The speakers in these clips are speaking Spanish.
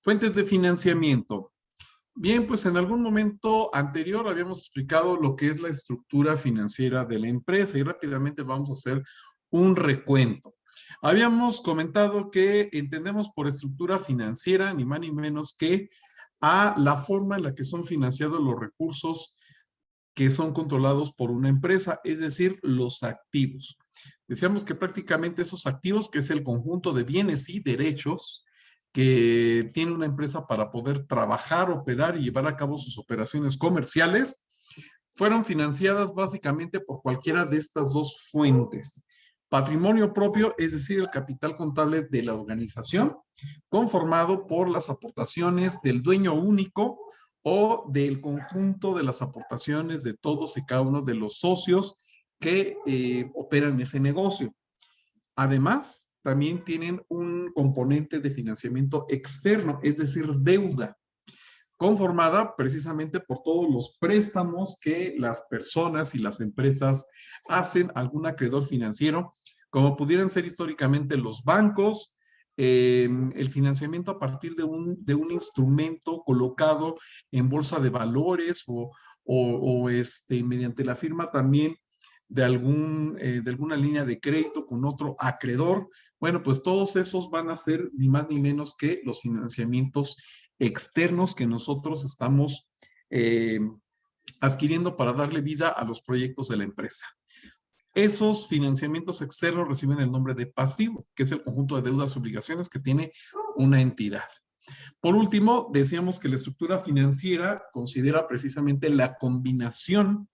Fuentes de financiamiento. Bien, pues en algún momento anterior habíamos explicado lo que es la estructura financiera de la empresa y rápidamente vamos a hacer un recuento. Habíamos comentado que entendemos por estructura financiera ni más ni menos que a la forma en la que son financiados los recursos que son controlados por una empresa, es decir, los activos. Decíamos que prácticamente esos activos, que es el conjunto de bienes y derechos que tiene una empresa para poder trabajar, operar y llevar a cabo sus operaciones comerciales, fueron financiadas básicamente por cualquiera de estas dos fuentes. Patrimonio propio, es decir, el capital contable de la organización, conformado por las aportaciones del dueño único o del conjunto de las aportaciones de todos y cada uno de los socios que operan ese negocio. Además, también tienen un componente de financiamiento externo, es decir, deuda, conformada precisamente por todos los préstamos que las personas y las empresas hacen a algún acreedor financiero, como pudieran ser históricamente los bancos, el financiamiento a partir de un instrumento colocado en bolsa de valores mediante la firma también de alguna línea de crédito con otro acreedor. Bueno, pues todos esos van a ser ni más ni menos que los financiamientos externos que nosotros estamos adquiriendo para darle vida a los proyectos de la empresa. Esos financiamientos externos reciben el nombre de pasivo, que es el conjunto de deudas y obligaciones que tiene una entidad. Por último, decíamos que la estructura financiera considera precisamente la combinación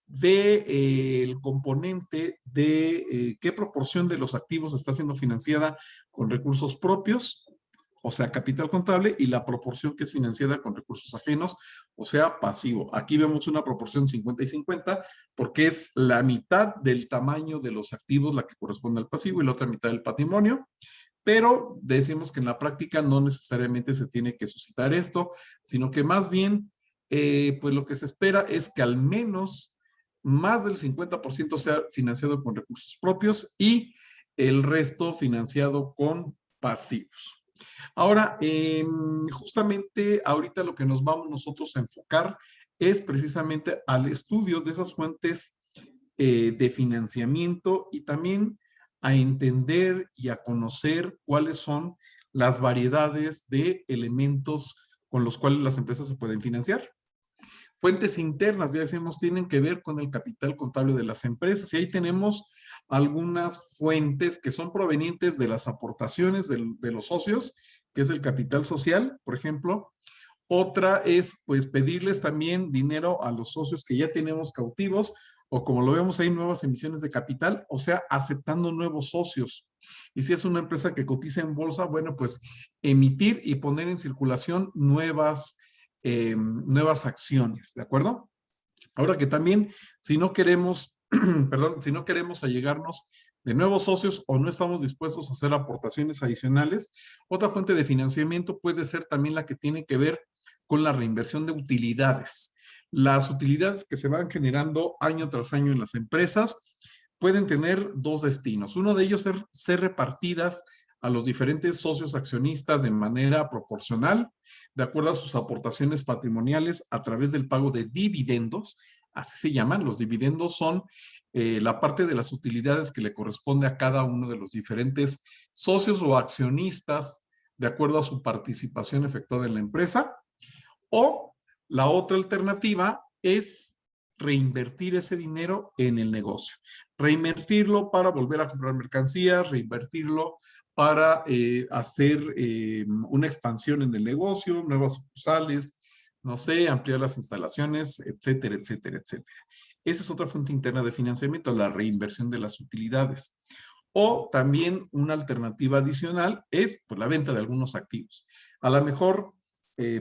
del componente de qué proporción de los activos está siendo financiada con recursos propios, o sea, capital contable, y la proporción que es financiada con recursos ajenos, o sea, pasivo. Aquí vemos una proporción 50 y 50, porque es la mitad del tamaño de los activos la que corresponde al pasivo y la otra mitad del patrimonio. Pero decimos que en la práctica no necesariamente se tiene que suscitar esto, sino que más bien, pues lo que se espera es que al menos más del 50% sea financiado con recursos propios y el resto financiado con pasivos. Ahora, justamente ahorita lo que nos vamos nosotros a enfocar es precisamente al estudio de esas fuentes de financiamiento y también a entender y a conocer cuáles son las variedades de elementos con los cuales las empresas se pueden financiar. Fuentes internas, ya decimos, tienen que ver con el capital contable de las empresas y ahí tenemos algunas fuentes que son provenientes de las aportaciones de los socios, que es el capital social, por ejemplo. Otra es, pues, pedirles también dinero a los socios que ya tenemos cautivos o como lo vemos ahí, nuevas emisiones de capital, o sea, aceptando nuevos socios. Y si es una empresa que cotiza en bolsa, bueno, pues emitir y poner en circulación nuevas acciones, ¿de acuerdo? Ahora que también, si no queremos, perdón, si no queremos allegarnos de nuevos socios o no estamos dispuestos a hacer aportaciones adicionales, otra fuente de financiamiento puede ser también la que tiene que ver con la reinversión de utilidades. Las utilidades que se van generando año tras año en las empresas pueden tener dos destinos. Uno de ellos es ser repartidas a los diferentes socios accionistas de manera proporcional, de acuerdo a sus aportaciones patrimoniales a través del pago de dividendos, así se llaman. Los dividendos son la parte de las utilidades que le corresponde a cada uno de los diferentes socios o accionistas de acuerdo a su participación efectuada en la empresa. O la otra alternativa es reinvertir ese dinero en el negocio. Reinvertirlo para volver a comprar mercancías, reinvertirlo para hacer una expansión en el negocio, nuevas sucursales, no sé, ampliar las instalaciones, etcétera, etcétera, etcétera. Esa es otra fuente interna de financiamiento, la reinversión de las utilidades. O también una alternativa adicional es pues, la venta de algunos activos. A lo mejor,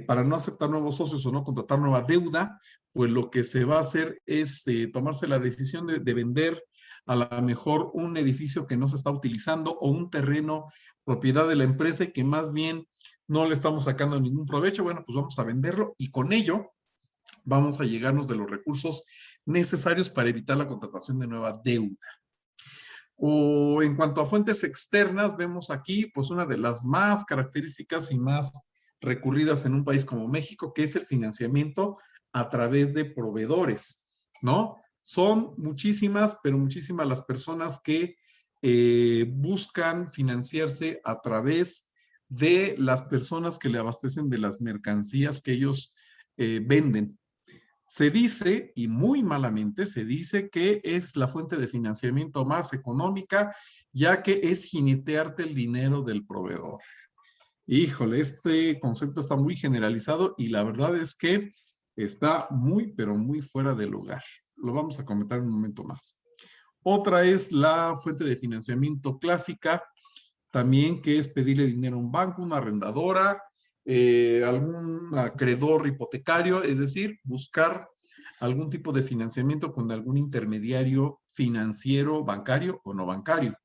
para no aceptar nuevos socios o no contratar nueva deuda, pues lo que se va a hacer es tomarse la decisión de vender a lo mejor un edificio que no se está utilizando o un terreno propiedad de la empresa y que más bien no le estamos sacando ningún provecho. Bueno, pues vamos a venderlo y con ello vamos a llegarnos de los recursos necesarios para evitar la contratación de nueva deuda. O en cuanto a fuentes externas, vemos aquí pues una de las más características y más recurridas en un país como México, que es el financiamiento a través de proveedores, ¿no? Son muchísimas, pero muchísimas las personas que buscan financiarse a través de las personas que le abastecen de las mercancías que ellos venden. Se dice, y muy malamente, se dice que es la fuente de financiamiento más económica, ya que es jinetearte el dinero del proveedor. Híjole, este concepto está muy generalizado y la verdad es que está muy, pero muy fuera de lugar. Lo vamos a comentar en un momento más. Otra es la fuente de financiamiento clásica, también que es pedirle dinero a un banco, una arrendadora, algún acreedor hipotecario, es decir, buscar algún tipo de financiamiento con algún intermediario financiero, bancario o no bancario.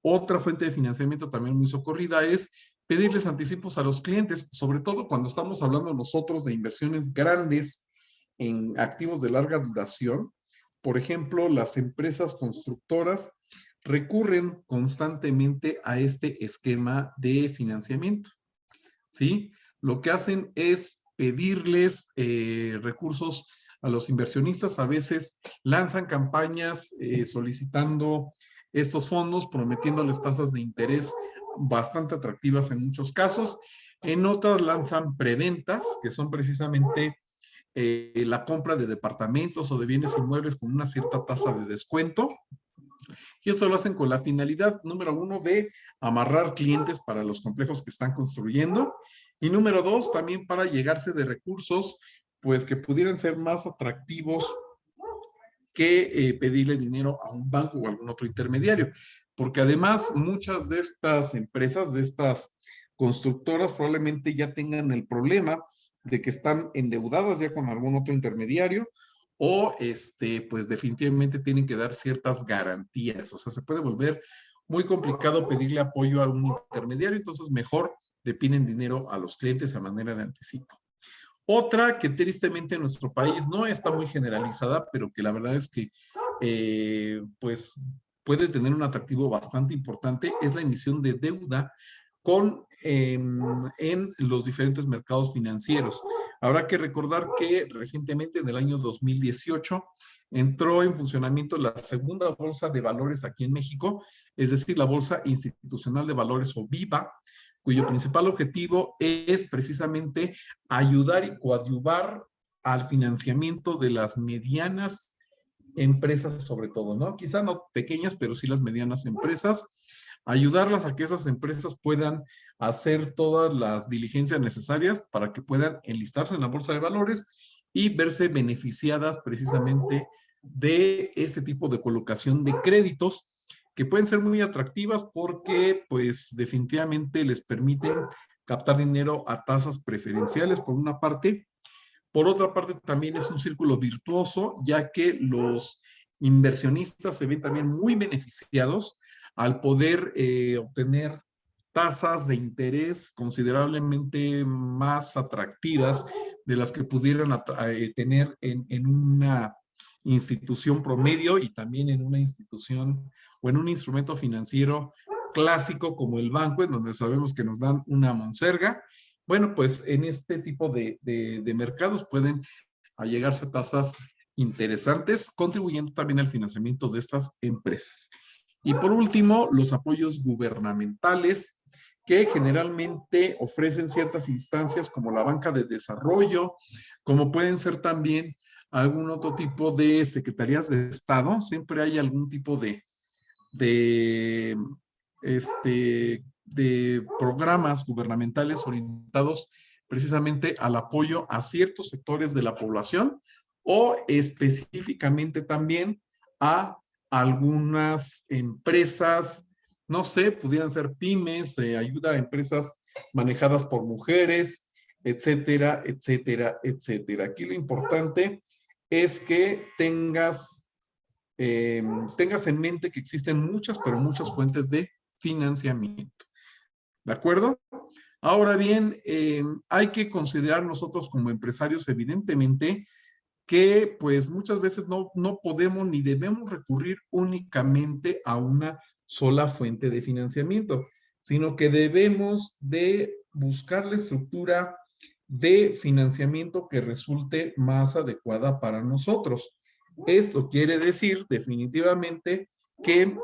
Otra fuente de financiamiento también muy socorrida es pedirles anticipos a los clientes, sobre todo cuando estamos hablando nosotros de inversiones grandes en activos de larga duración. Por ejemplo, las empresas constructoras recurren constantemente a este esquema de financiamiento, ¿sí? Lo que hacen es pedirles recursos a los inversionistas, a veces lanzan campañas solicitando estos fondos, prometiéndoles tasas de interés bastante atractivas en muchos casos. En otras lanzan preventas, que son precisamente la compra de departamentos o de bienes inmuebles con una cierta tasa de descuento. Y eso lo hacen con la finalidad, número uno, de amarrar clientes para los complejos que están construyendo. Y número dos, también para llegarse de recursos, pues que pudieran ser más atractivos que pedirle dinero a un banco o algún otro intermediario. Porque además muchas de estas empresas, de estas constructoras, probablemente ya tengan el problema de que están endeudadas ya con algún otro intermediario o pues definitivamente tienen que dar ciertas garantías. O sea, se puede volver muy complicado pedirle apoyo a un intermediario, entonces mejor le piden dinero a los clientes a manera de anticipo. Otra que tristemente en nuestro país no está muy generalizada, pero que la verdad es que pues puede tener un atractivo bastante importante, es la emisión de deuda en los diferentes mercados financieros. Habrá que recordar que recientemente, en el año 2018, entró en funcionamiento la segunda bolsa de valores aquí en México, es decir, la Bolsa Institucional de Valores o BIVA, cuyo principal objetivo es precisamente ayudar y coadyuvar al financiamiento de las medianas empresas sobre todo, ¿no? Quizá no pequeñas, pero sí las medianas empresas, ayudarlas a que esas empresas puedan hacer todas las diligencias necesarias para que puedan enlistarse en la bolsa de valores y verse beneficiadas precisamente de este tipo de colocación de créditos que pueden ser muy atractivas porque pues definitivamente les permiten captar dinero a tasas preferenciales por una parte. Por otra parte, también es un círculo virtuoso, ya que los inversionistas se ven también muy beneficiados al poder obtener tasas de interés considerablemente más atractivas de las que pudieran tener en una institución promedio y también en una institución o en un instrumento financiero clásico como el banco, en donde sabemos que nos dan una monserga. Bueno, pues en este tipo de mercados pueden allegarse a tasas interesantes, contribuyendo también al financiamiento de estas empresas. Y por último, los apoyos gubernamentales que generalmente ofrecen ciertas instancias como la banca de desarrollo, como pueden ser también algún otro tipo de secretarías de Estado. Siempre hay algún tipo de, de programas gubernamentales orientados precisamente al apoyo a ciertos sectores de la población o específicamente también a algunas empresas, no sé, pudieran ser pymes, ayuda a empresas manejadas por mujeres, etcétera, etcétera, etcétera. Aquí lo importante es que tengas en mente que existen muchas, pero muchas fuentes de financiamiento. ¿De acuerdo? Ahora bien, hay que considerar nosotros como empresarios, evidentemente, que pues muchas veces no podemos ni debemos recurrir únicamente a una sola fuente de financiamiento, sino que debemos de buscar la estructura de financiamiento que resulte más adecuada para nosotros. Esto quiere decir definitivamente que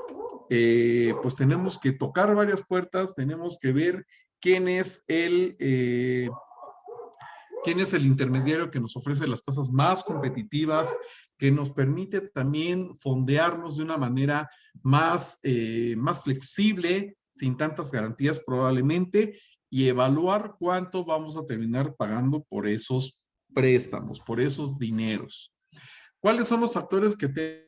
pues tenemos que tocar varias puertas, tenemos que ver quién es quién es el intermediario que nos ofrece las tasas más competitivas, que nos permite también fondearnos de una manera más flexible, sin tantas garantías probablemente, y evaluar cuánto vamos a terminar pagando por esos préstamos, por esos dineros. ¿Cuáles son los factores que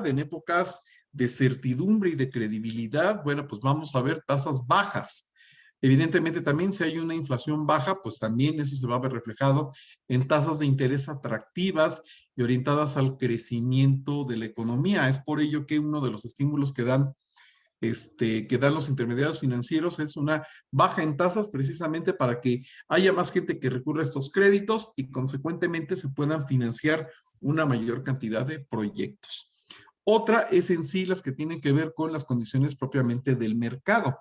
en épocas de certidumbre y de credibilidad, bueno, pues vamos a ver tasas bajas. Evidentemente también si hay una inflación baja, pues también eso se va a ver reflejado en tasas de interés atractivas y orientadas al crecimiento de la economía. Es por ello que uno de los estímulos que dan los intermediarios financieros es una baja en tasas precisamente para que haya más gente que recurra a estos créditos y consecuentemente se puedan financiar una mayor cantidad de proyectos. Otra es en sí las que tienen que ver con las condiciones propiamente del mercado.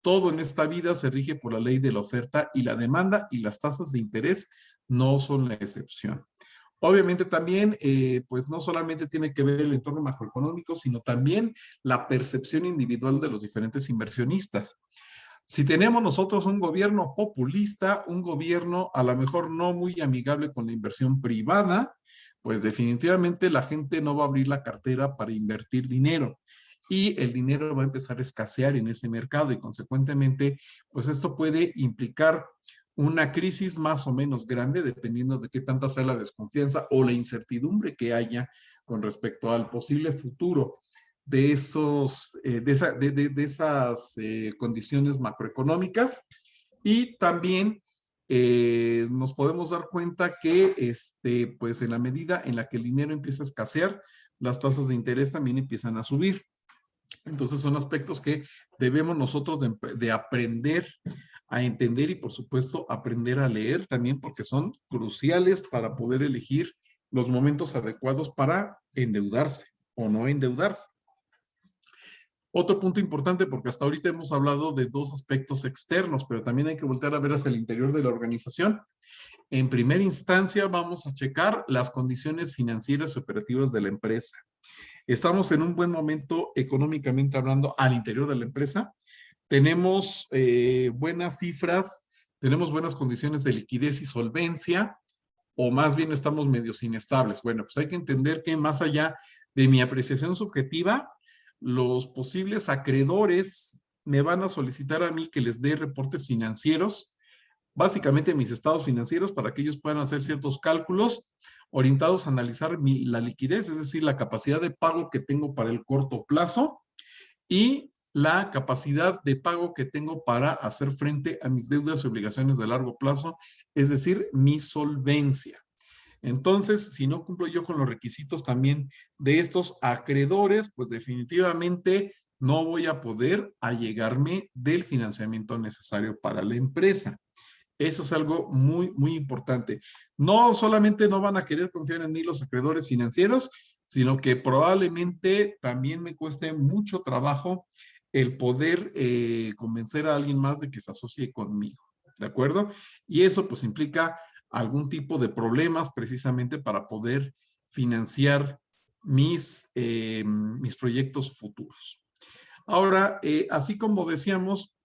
Todo en esta vida se rige por la ley de la oferta y la demanda y las tasas de interés no son la excepción. Obviamente también, pues no solamente tiene que ver el entorno macroeconómico, sino también la percepción individual de los diferentes inversionistas. Si tenemos nosotros un gobierno populista, un gobierno a lo mejor no muy amigable con la inversión privada, pues definitivamente la gente no va a abrir la cartera para invertir dinero y el dinero va a empezar a escasear en ese mercado y consecuentemente, pues esto puede implicar una crisis más o menos grande dependiendo de qué tanta sea la desconfianza o la incertidumbre que haya con respecto al posible futuro de esas condiciones macroeconómicas y también nos podemos dar cuenta que pues en la medida en la que el dinero empieza a escasear, las tasas de interés también empiezan a subir. Entonces son aspectos que debemos nosotros de aprender a entender y por supuesto aprender a leer también porque son cruciales para poder elegir los momentos adecuados para endeudarse o no endeudarse. Otro punto importante, porque hasta ahorita hemos hablado de dos aspectos externos, pero también hay que voltear a ver hacia el interior de la organización. En primera instancia, vamos a checar las condiciones financieras y operativas de la empresa. Estamos en un buen momento económicamente hablando al interior de la empresa. Tenemos buenas cifras, tenemos buenas condiciones de liquidez y solvencia, o más bien estamos medios inestables. Bueno, pues hay que entender que más allá de mi apreciación subjetiva, los posibles acreedores me van a solicitar a mí que les dé reportes financieros, básicamente mis estados financieros, para que ellos puedan hacer ciertos cálculos orientados a analizar la liquidez, es decir, la capacidad de pago que tengo para el corto plazo y la capacidad de pago que tengo para hacer frente a mis deudas y obligaciones de largo plazo, es decir, mi solvencia. Entonces, si no cumplo yo con los requisitos también de estos acreedores, pues definitivamente no voy a poder allegarme del financiamiento necesario para la empresa. Eso es algo muy, muy importante. No solamente no van a querer confiar en mí los acreedores financieros, sino que probablemente también me cueste mucho trabajo el poder convencer a alguien más de que se asocie conmigo. ¿De acuerdo? Y eso pues implica algún tipo de problemas precisamente para poder financiar mis proyectos futuros. Ahora, así como decíamos,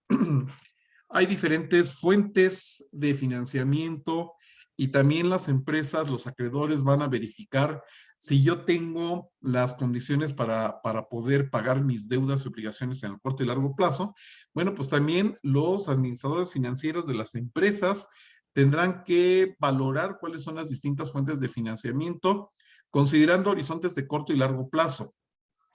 hay diferentes fuentes de financiamiento y también las empresas, los acreedores van a verificar si yo tengo las condiciones para poder pagar mis deudas y obligaciones en el corto y largo plazo. Bueno, pues también los administradores financieros de las empresas tendrán que valorar cuáles son las distintas fuentes de financiamiento, considerando horizontes de corto y largo plazo.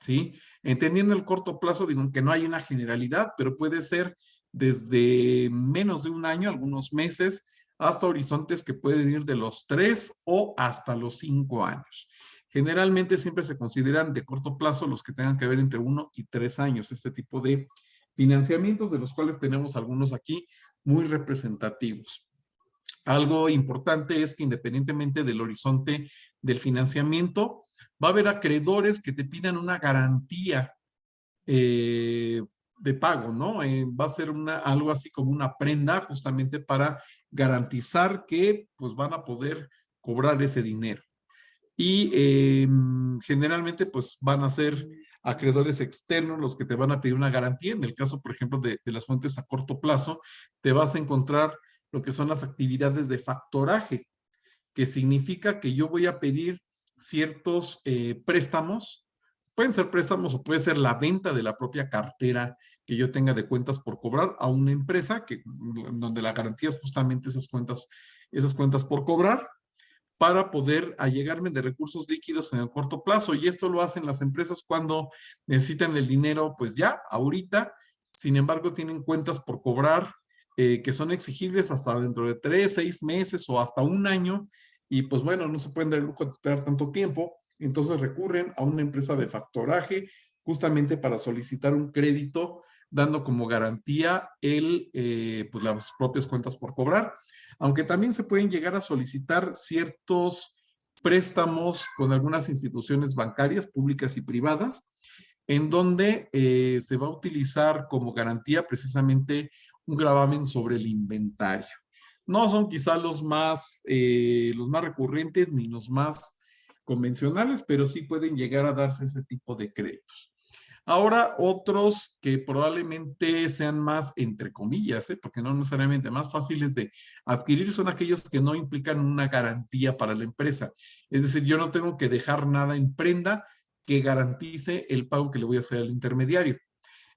¿Sí? Entendiendo el corto plazo, digo que no hay una generalidad, pero puede ser desde menos de un año, algunos meses, hasta horizontes que pueden ir de los 3 o hasta los 5 años. Generalmente siempre se consideran de corto plazo los que tengan que ver entre 1 y 3 años, este tipo de financiamientos, de los cuales tenemos algunos aquí muy representativos. Algo importante es que independientemente del horizonte del financiamiento, va a haber acreedores que te pidan una garantía de pago, ¿no? Va a ser algo así como una prenda justamente para garantizar que pues van a poder cobrar ese dinero. Y generalmente pues van a ser acreedores externos los que te van a pedir una garantía. En el caso, por ejemplo, de las fuentes a corto plazo, te vas a encontrar lo que son las actividades de factoraje, que significa que yo voy a pedir ciertos préstamos. Pueden ser préstamos o puede ser la venta de la propia cartera que yo tenga de cuentas por cobrar a una empresa donde la garantía es justamente esas cuentas por cobrar, para poder allegarme de recursos líquidos en el corto plazo. Y esto lo hacen las empresas cuando necesitan el dinero, pues ya, ahorita. Sin embargo, tienen cuentas por cobrar que son exigibles hasta dentro de 3, 6 meses o hasta un año. Y pues bueno, no se pueden dar el lujo de esperar tanto tiempo. Entonces recurren a una empresa de factoraje justamente para solicitar un crédito, dando como garantía pues las propias cuentas por cobrar. Aunque también se pueden llegar a solicitar ciertos préstamos con algunas instituciones bancarias, públicas y privadas, en donde se va a utilizar como garantía precisamente un gravamen sobre el inventario. No son quizá los más recurrentes ni los más convencionales, pero sí pueden llegar a darse ese tipo de créditos. Ahora, otros que probablemente sean más, entre comillas, porque no necesariamente más fáciles de adquirir, son aquellos que no implican una garantía para la empresa. Es decir, yo no tengo que dejar nada en prenda que garantice el pago que le voy a hacer al intermediario.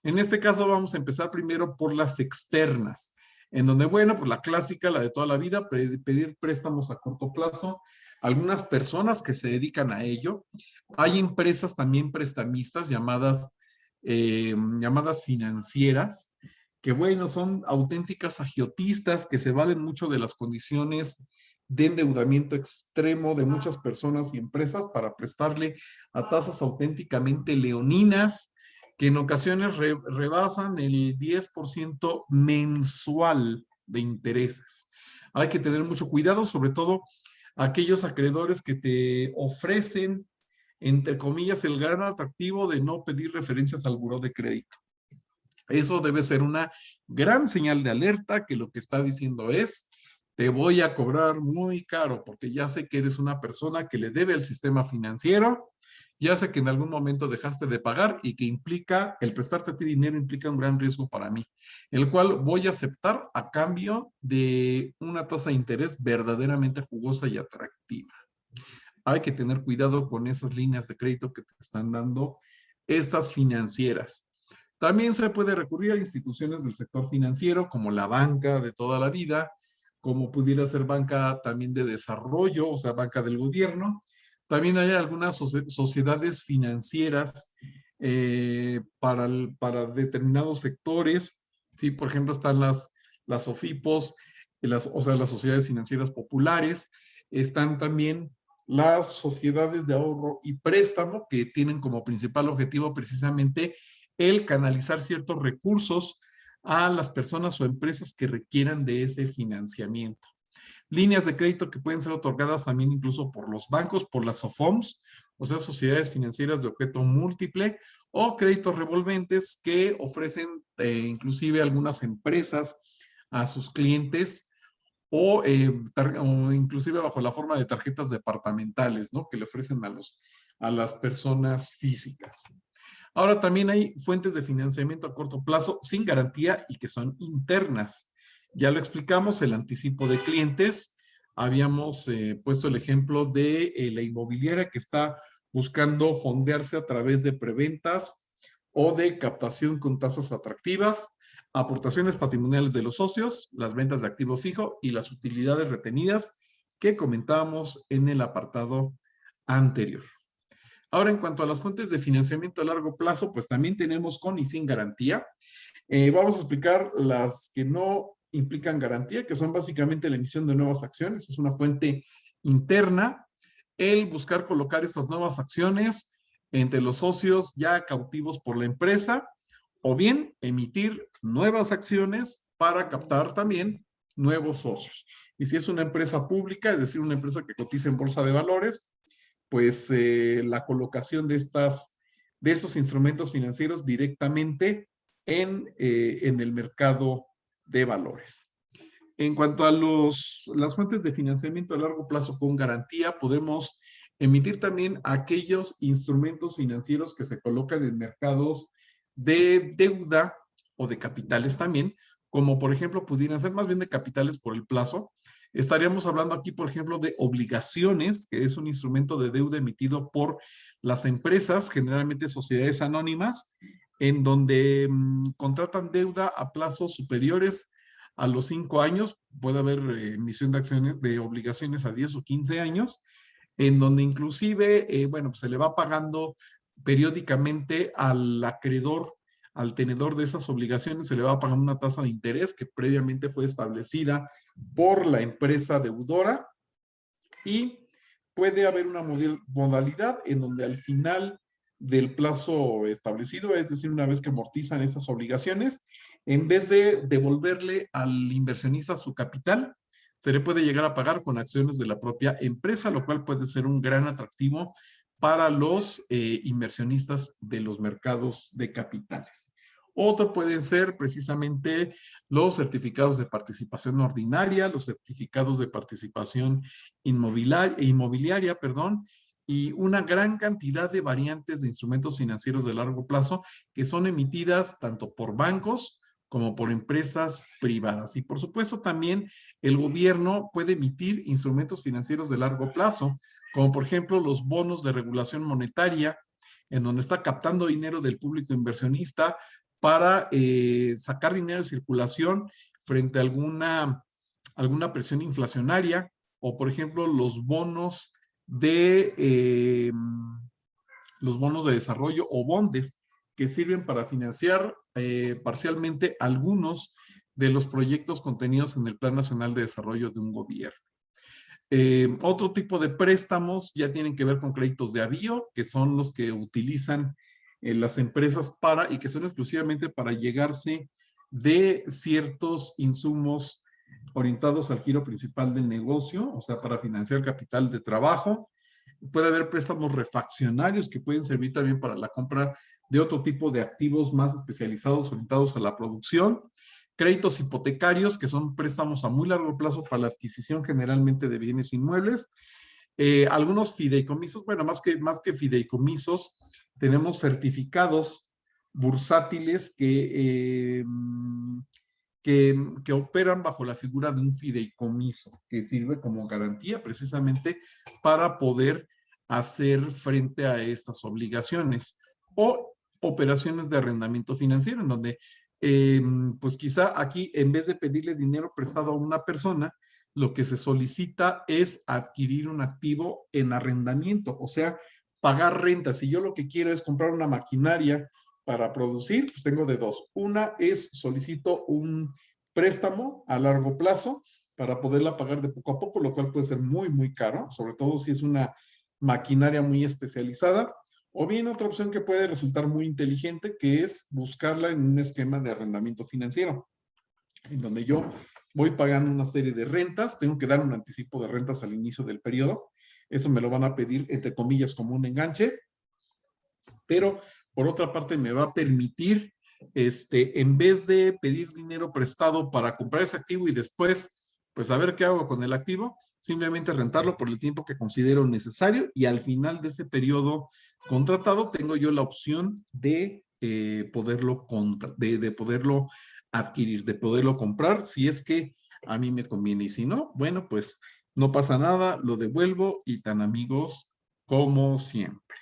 En este caso vamos a empezar primero por las externas, en donde, bueno, pues la clásica, la de toda la vida, pedir préstamos a corto plazo. Algunas personas que se dedican a ello. Hay empresas también prestamistas llamadas financieras, que bueno, son auténticas agiotistas que se valen mucho de las condiciones de endeudamiento extremo de muchas personas y empresas para prestarle a tasas auténticamente leoninas, que en ocasiones rebasan el 10% mensual de intereses. Hay que tener mucho cuidado, sobre todo aquellos acreedores que te ofrecen, entre comillas, el gran atractivo de no pedir referencias al buró de crédito. Eso debe ser una gran señal de alerta, que lo que está diciendo es: te voy a cobrar muy caro porque ya sé que eres una persona que le debe al sistema financiero, ya sé que en algún momento dejaste de pagar y que el prestarte a ti dinero implica un gran riesgo para mí, el cual voy a aceptar a cambio de una tasa de interés verdaderamente jugosa y atractiva. Hay que tener cuidado con esas líneas de crédito que te están dando estas financieras. También se puede recurrir a instituciones del sector financiero como la banca de toda la vida, como pudiera ser banca también de desarrollo, o sea, banca del gobierno. También hay algunas sociedades financieras para determinados sectores. ¿Sí? Por ejemplo, están las SOFIPOS, o sea, las sociedades financieras populares. Están también las sociedades de ahorro y préstamo, que tienen como principal objetivo precisamente el canalizar ciertos recursos a las personas o empresas que requieran de ese financiamiento. Líneas de crédito que pueden ser otorgadas también incluso por los bancos, por las SOFOMS, o sea, sociedades financieras de objeto múltiple, o créditos revolventes que ofrecen inclusive algunas empresas a sus clientes, o inclusive bajo la forma de tarjetas departamentales, ¿no? Que le ofrecen a las personas físicas. Ahora también hay fuentes de financiamiento a corto plazo sin garantía y que son internas. Ya lo explicamos, el anticipo de clientes. Habíamos puesto el ejemplo de la inmobiliaria que está buscando fondearse a través de preventas o de captación con tasas atractivas, aportaciones patrimoniales de los socios, las ventas de activo fijo y las utilidades retenidas que comentábamos en el apartado anterior. Ahora, en cuanto a las fuentes de financiamiento a largo plazo, pues también tenemos con y sin garantía. Vamos a explicar las que no implican garantía, que son básicamente la emisión de nuevas acciones. Es una fuente interna. El buscar colocar estas nuevas acciones entre los socios ya cautivos por la empresa, o bien emitir nuevas acciones para captar también nuevos socios. Y si es una empresa pública, es decir, una empresa que cotiza en bolsa de valores, pues la colocación de esos instrumentos financieros directamente en el mercado de valores. En cuanto a las fuentes de financiamiento a largo plazo con garantía, podemos emitir también aquellos instrumentos financieros que se colocan en mercados de deuda o de capitales también, como por ejemplo pudieran ser más bien de capitales por el plazo. Estaríamos hablando aquí, por ejemplo, de obligaciones, que es un instrumento de deuda emitido por las empresas, generalmente sociedades anónimas, en donde contratan deuda a plazos superiores a los 5 años. Puede haber emisión de acciones, de obligaciones a 10 o 15 años, en donde inclusive, bueno, pues se le va pagando periódicamente al acreedor, al tenedor de esas obligaciones, se le va pagando una tasa de interés que previamente fue establecida por la empresa deudora, y puede haber una modalidad en donde al final del plazo establecido, es decir, una vez que amortizan esas obligaciones, en vez de devolverle al inversionista su capital, se le puede llegar a pagar con acciones de la propia empresa, lo cual puede ser un gran atractivo para los inversionistas de los mercados de capitales. Otro pueden ser precisamente los certificados de participación ordinaria, los certificados de participación inmobiliaria, perdón, y una gran cantidad de variantes de instrumentos financieros de largo plazo que son emitidas tanto por bancos como por empresas privadas. Y por supuesto también el gobierno puede emitir instrumentos financieros de largo plazo, como por ejemplo los bonos de regulación monetaria, en donde está captando dinero del público inversionista para sacar dinero de circulación frente a alguna presión inflacionaria, o por ejemplo los bonos de desarrollo o bondes, que sirven para financiar parcialmente algunos de los proyectos contenidos en el Plan Nacional de Desarrollo de un gobierno. Otro tipo de préstamos ya tienen que ver con créditos de avío, que son los que utilizan las empresas y que son exclusivamente para llegarse de ciertos insumos orientados al giro principal del negocio, o sea, para financiar capital de trabajo. Puede haber préstamos refaccionarios que pueden servir también para la compra de otro tipo de activos más especializados orientados a la producción. Créditos hipotecarios, que son préstamos a muy largo plazo para la adquisición generalmente de bienes inmuebles. Algunos fideicomisos, bueno, más que fideicomisos, tenemos certificados bursátiles que operan bajo la figura de un fideicomiso, que sirve como garantía precisamente para poder hacer frente a estas obligaciones, o operaciones de arrendamiento financiero, en donde pues quizá aquí, en vez de pedirle dinero prestado a una persona, lo que se solicita es adquirir un activo en arrendamiento, o sea, pagar renta. Si yo lo que quiero es comprar una maquinaria para producir, pues tengo de dos. Una es solicito un préstamo a largo plazo para poderla pagar de poco a poco, lo cual puede ser muy, muy caro, sobre todo si es una maquinaria muy especializada. O bien otra opción que puede resultar muy inteligente, que es buscarla en un esquema de arrendamiento financiero, en donde yo voy pagando una serie de rentas, tengo que dar un anticipo de rentas al inicio del periodo, eso me lo van a pedir entre comillas como un enganche, pero por otra parte me va a permitir, en vez de pedir dinero prestado para comprar ese activo y después, pues a ver qué hago con el activo, simplemente rentarlo por el tiempo que considero necesario, y al final de ese periodo contratado tengo yo la opción de poderlo adquirir, de poderlo comprar, si es que a mí me conviene, y si no, bueno, pues no pasa nada, lo devuelvo y tan amigos como siempre.